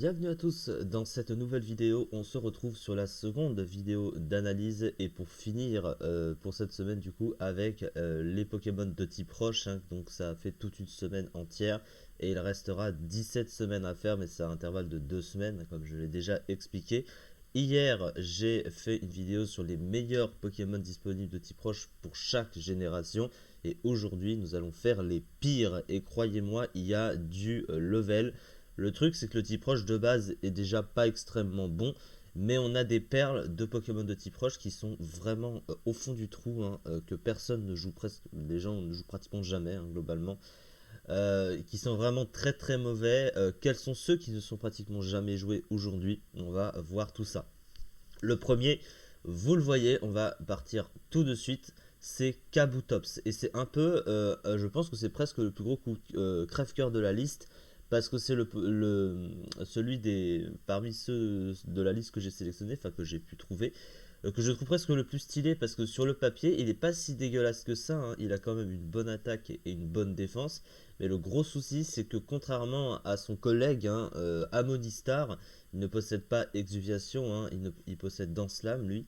Bienvenue à tous dans cette nouvelle vidéo. On se retrouve sur la seconde vidéo d'analyse et pour finir pour cette semaine du coup avec les Pokémon de type roche, hein. Donc ça a fait toute une semaine entière et il restera 17 semaines à faire, mais c'est à intervalle de 2 semaines comme je l'ai déjà expliqué. Hier j'ai fait une vidéo sur les meilleurs Pokémon disponibles de type roche pour chaque génération. Et aujourd'hui nous allons faire les pires et croyez-moi il y a du level. Le truc, c'est que le type roche de base est déjà pas extrêmement bon, mais on a des perles de Pokémon de type roche qui sont vraiment au fond du trou, hein, que personne ne joue presque, les gens ne jouent pratiquement jamais, hein, globalement, qui sont vraiment très très mauvais. Quels sont ceux qui ne sont pratiquement jamais joués aujourd'hui? On va voir tout ça. Le premier, vous le voyez, on va partir tout de suite. C'est Kabutops et c'est un peu, je pense que c'est presque le plus gros coup crève-cœur de la liste parce que c'est celui des parmi ceux de la liste que j'ai sélectionné, enfin que j'ai pu trouver, que je trouve presque le plus stylé parce que sur le papier il est pas si dégueulasse que ça, hein. Il a quand même une bonne attaque et une bonne défense, mais le gros souci c'est que contrairement à son collègue, hein, Amonistar, il ne possède pas Exuviation, hein, il possède Dance Lame lui.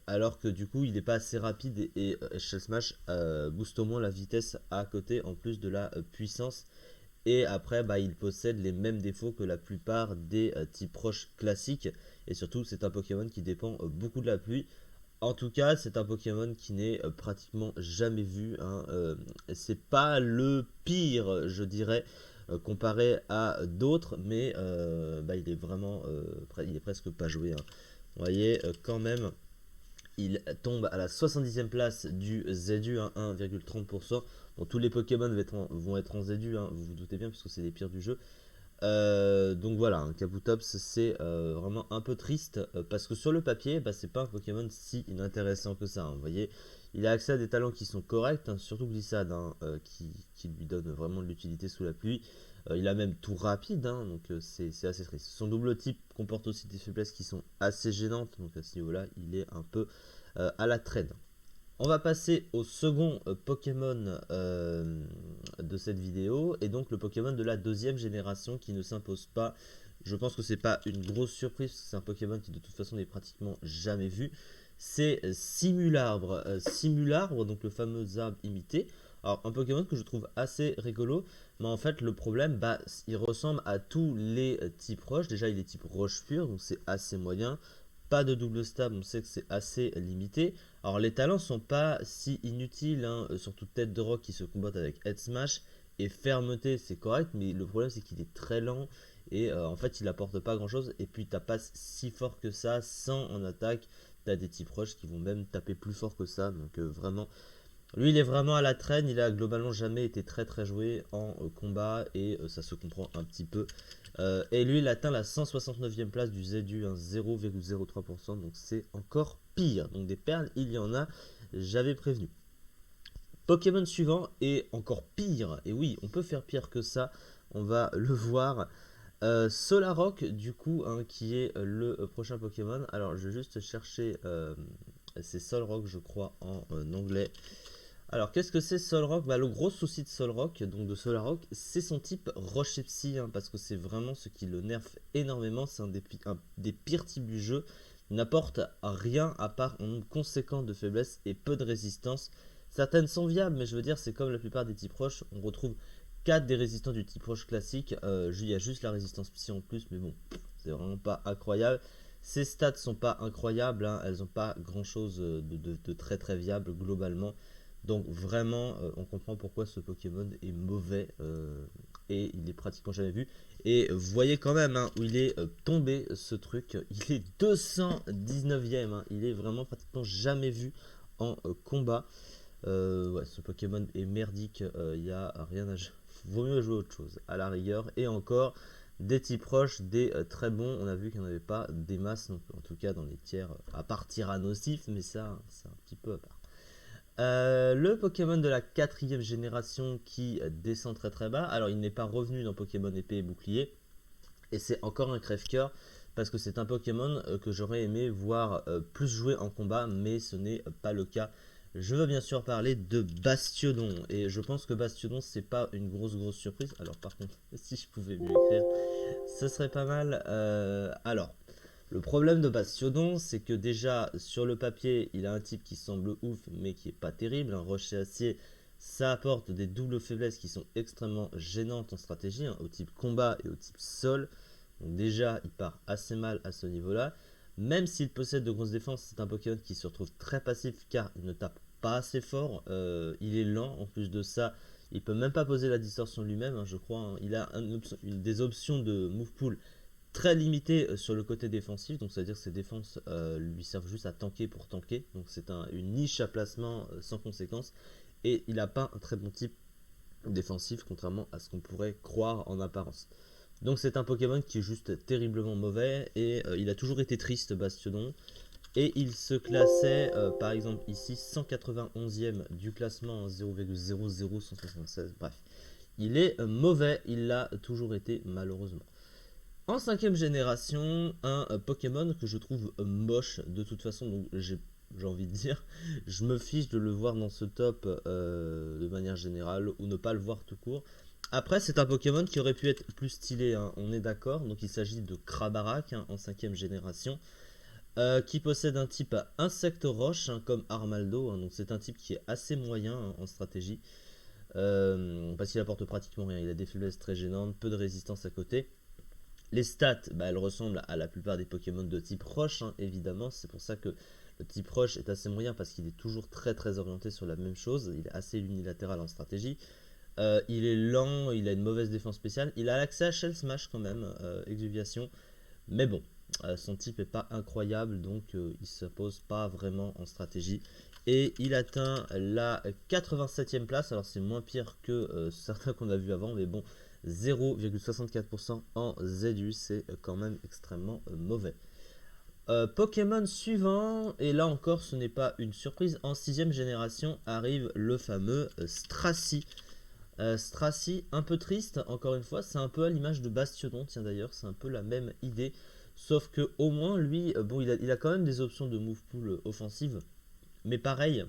Alors que du coup il n'est pas assez rapide et Shell Smash booste au moins la vitesse à côté en plus de la puissance. Et après bah, il possède les mêmes défauts que la plupart des types roches classiques. Et surtout c'est un Pokémon qui dépend beaucoup de la pluie. En tout cas c'est un Pokémon qui n'est pratiquement jamais vu, hein. C'est pas le pire je dirais comparé à d'autres, mais bah, il est vraiment il est presque pas joué, hein. Vous voyez, quand même, il tombe à la 70e place du ZU, hein, 1,30%. Bon, tous les Pokémon vont être en ZU, hein, vous vous doutez bien, puisque c'est les pires du jeu. Donc voilà, un Kabutops, c'est vraiment un peu triste, parce que sur le papier, bah, c'est pas un Pokémon si inintéressant que ça, hein. Vous voyez, il a accès à des talents qui sont corrects, hein, surtout Glissade, hein, qui lui donne vraiment de l'utilité sous la pluie. Il a même tout rapide, hein, donc c'est assez triste. Son double type comporte aussi des faiblesses qui sont assez gênantes, donc à ce niveau-là, il est un peu à la traîne. On va passer au second Pokémon de cette vidéo, et donc le Pokémon de la deuxième génération qui ne s'impose pas. Je pense que c'est pas une grosse surprise, parce que c'est un Pokémon qui de toute façon n'est pratiquement jamais vu. C'est Simularbre. Simularbre, donc le fameux arbre imité. Alors un Pokémon que je trouve assez rigolo, mais en fait le problème, bah, il ressemble à tous les types roches. Déjà il est type roche pure, donc c'est assez moyen. Pas de double stab, on sait que c'est assez limité. Alors les talents sont pas si inutiles, hein, surtout tête de rock qui se combattent avec head smash et fermeté c'est correct, mais le problème c'est qu'il est très lent et en fait il apporte pas grand chose et puis t'as pas si fort que ça sans en attaque, t'as des types rush qui vont même taper plus fort que ça, donc vraiment lui il est vraiment à la traîne, il a globalement jamais été très très joué en combat et ça se comprend un petit peu. Et lui il atteint la 169e place du ZU, hein, 0,03%, donc c'est encore pire. Donc des perles il y en a, j'avais prévenu. Pokémon suivant est encore pire, et oui on peut faire pire que ça, on va le voir. Solrock du coup, hein, qui est le prochain Pokémon. Alors je vais juste chercher, c'est Solrock je crois en anglais. Alors, qu'est-ce que c'est Solrock? Bah, le gros souci de Solrock, donc de Solrock, c'est son type roche et psy, hein, parce que c'est vraiment ce qui le nerf énormément. C'est un des pires types du jeu. Il n'apporte rien à part un nombre conséquent de faiblesses et peu de résistance. Certaines sont viables, mais je veux dire, c'est comme la plupart des types roches. On retrouve 4 des résistants du type roche classique. Il y a juste la résistance psy en plus, mais bon, c'est vraiment pas incroyable. Ses stats sont pas incroyables, hein, elles n'ont pas grand chose de très très viable globalement. Donc vraiment, on comprend pourquoi ce Pokémon est mauvais et il est pratiquement jamais vu. Et vous voyez quand même, hein, où il est tombé ce truc. Il est 219e, hein, il est vraiment pratiquement jamais vu en combat. Ouais, ce Pokémon est merdique, il n'y a rien à jouer. Vaut mieux jouer autre chose à la rigueur. Et encore, des types proches, des très bons. On a vu qu'il n'y en avait pas des masses, donc, en tout cas dans les tiers, à part Tyrannosif, mais ça, c'est un petit peu à part. Le Pokémon de la quatrième génération qui descend très très bas. Alors il n'est pas revenu dans Pokémon épée et bouclier. Et c'est encore un crève-cœur parce que c'est un Pokémon que j'aurais aimé voir plus jouer en combat, mais ce n'est pas le cas. Je veux bien sûr parler de Bastiodon. Et je pense que Bastiodon c'est pas une grosse surprise. Alors par contre, si je pouvais mieux écrire, ce serait pas mal. Alors, le problème de Bastiodon, c'est que déjà, sur le papier, il a un type qui semble ouf, mais qui est pas terrible. Un rocher acier, ça apporte des doubles faiblesses qui sont extrêmement gênantes en stratégie, hein, au type combat et au type sol. Donc déjà, il part assez mal à ce niveau-là. Même s'il possède de grosses défenses, c'est un Pokémon qui se retrouve très passif car il ne tape pas assez fort. Il est lent en plus de ça. Il peut même pas poser la distorsion lui-même, hein, je crois, hein. Il a des options de move pool très limitées sur le côté défensif. Donc c'est-à-dire que ses défenses lui servent juste à tanker pour tanker. Donc c'est une niche à placement sans conséquence. Et il n'a pas un très bon type défensif, contrairement à ce qu'on pourrait croire en apparence. Donc c'est un Pokémon qui est juste terriblement mauvais et il a toujours été triste, Bastiodon. Et il se classait par exemple ici 191e du classement, 0,00176. Bref, il est mauvais, il l'a toujours été malheureusement. En cinquième génération, un Pokémon que je trouve moche de toute façon, donc j'ai envie de dire, je me fiche de le voir dans ce top de manière générale ou ne pas le voir tout court. Après, c'est un Pokémon qui aurait pu être plus stylé, hein, on est d'accord. Donc il s'agit de Krabarak, hein, en cinquième génération, qui possède un type insecte roche, hein, comme Armaldo, hein. Donc c'est un type qui est assez moyen, hein, en stratégie, parce qu'il apporte pratiquement rien. Il a des faiblesses très gênantes, peu de résistance à côté. Les stats, bah, elles ressemblent à la plupart des Pokémon de type roche, hein, évidemment. C'est pour ça que le type roche est assez moyen, parce qu'il est toujours très très orienté sur la même chose. Il est assez unilatéral en stratégie. Il est lent, il a une mauvaise défense spéciale. Il a l'accès à Shell Smash quand même, Exuviation. Mais bon, son type est pas incroyable, donc il se pose pas vraiment en stratégie. Et il atteint la 87e place. Alors c'est moins pire que certains qu'on a vu avant, mais bon, 0,64% en ZU, c'est quand même extrêmement mauvais. Pokémon suivant, et là encore ce n'est pas une surprise, en 6ème génération arrive le fameux Stracy. Stracy, un peu triste, encore une fois, c'est un peu à l'image de Bastiodon, tiens d'ailleurs, c'est un peu la même idée. Sauf que au moins lui, bon, il a quand même des options de move pool offensive, mais pareil,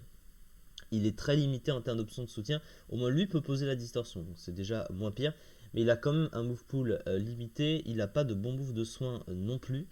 il est très limité en termes d'options de soutien. Au moins lui peut poser la distorsion, donc c'est déjà moins pire. Mais il a quand même un move pool limité, il n'a pas de bon move de soin non plus.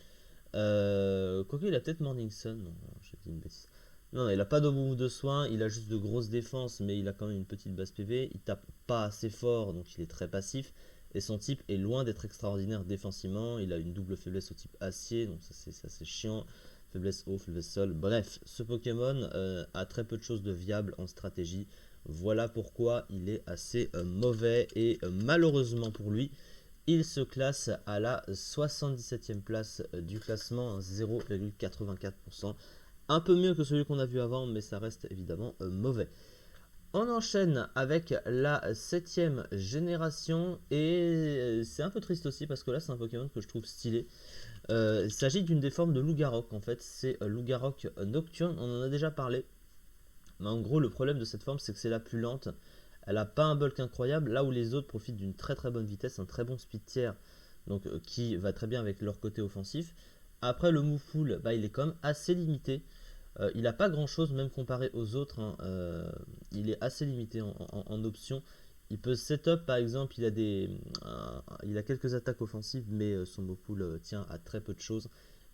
Quoique il a peut-être Morning Sun, non, j'ai dit une bêtise. Non, il a pas de move de soin, il a juste de grosses défenses, mais il a quand même une petite base PV. Il tape pas assez fort, donc il est très passif. Et son type est loin d'être extraordinaire défensivement. Il a une double faiblesse au type acier, donc ça c'est assez chiant. Faiblesse eau, faiblesse sol. Bref, ce Pokémon a très peu de choses de viables en stratégie. Voilà pourquoi il est assez mauvais. Et malheureusement pour lui, il se classe à la 77e place du classement, 0,84%. Un peu mieux que celui qu'on a vu avant, mais ça reste évidemment mauvais. On enchaîne avec la 7e génération, et c'est un peu triste aussi parce que là c'est un Pokémon que je trouve stylé. Il s'agit d'une des formes de Lougarok, en fait, c'est Lougarok Nocturne, on en a déjà parlé. Mais en gros, le problème de cette forme, c'est que c'est la plus lente. Elle n'a pas un bulk incroyable, là où les autres profitent d'une très très bonne vitesse, un très bon speed tier, donc qui va très bien avec leur côté offensif. Après, le move pool, bah, il est quand même assez limité. Il n'a pas grand chose, même comparé aux autres, hein. Il est assez limité en options. Il peut setup, par exemple, il a quelques attaques offensives, mais son move pool tient à très peu de choses.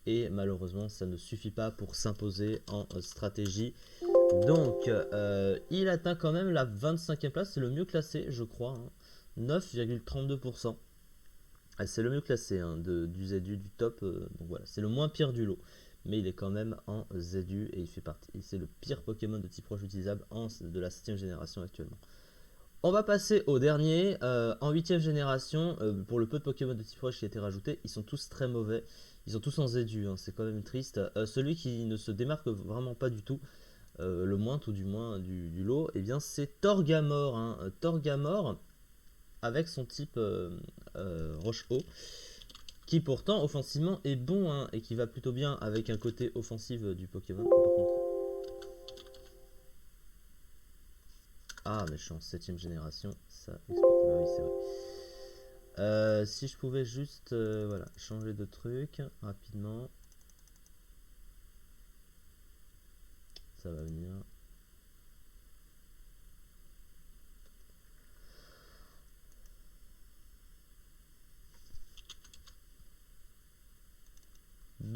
Et malheureusement, ça ne suffit pas pour s'imposer en stratégie. Donc, il atteint quand même la 25e place, c'est le mieux classé, je crois, hein. 9,32%. C'est le mieux classé, hein, du ZU, du top. Donc voilà, c'est le moins pire du lot. Mais il est quand même en ZU et il fait partie. C'est le pire Pokémon de type roche utilisable de la 7ème génération actuellement. On va passer au dernier. En 8ème génération, pour le peu de Pokémon de type roche qui a été rajouté, ils sont tous très mauvais. Ils sont tous en ZU, hein, c'est quand même triste. Celui qui ne se démarque vraiment pas du tout, le moins tout du moins du lot, et bien c'est Torgamore, hein. Torgamore avec son type roche-eau, qui pourtant offensivement est bon, hein, et qui va plutôt bien avec un côté offensif du Pokémon. Par contre, ah mais je suis en 7ème génération, ça explique. Ah oui, c'est vrai. Si je pouvais juste voilà, changer de truc rapidement, ça va venir.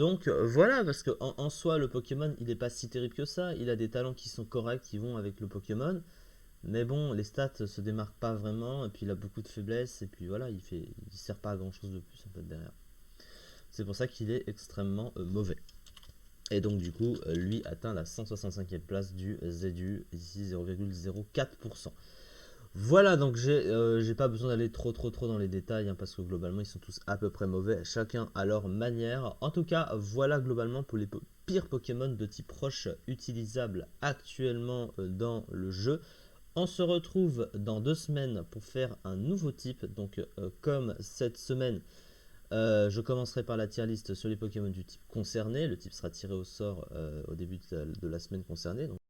Donc voilà, parce que en soi, le Pokémon, il est pas si terrible que ça. Il a des talents qui sont corrects, qui vont avec le Pokémon. Mais bon, les stats se démarquent pas vraiment, et puis il a beaucoup de faiblesses, et puis voilà, il sert pas à grand chose de plus en fait derrière. C'est pour ça qu'il est extrêmement mauvais. Et donc du coup, lui atteint la 165e place du ZU, ici 0,04%. Voilà, donc j'ai pas besoin d'aller trop dans les détails, hein, parce que globalement ils sont tous à peu près mauvais, chacun à leur manière. En tout cas, voilà globalement pour les pires Pokémon de type roche utilisables actuellement dans le jeu. On se retrouve dans 2 semaines pour faire un nouveau type. Donc comme cette semaine, je commencerai par la tier list sur les Pokémon du type concerné. Le type sera tiré au sort au début de la semaine concernée. Donc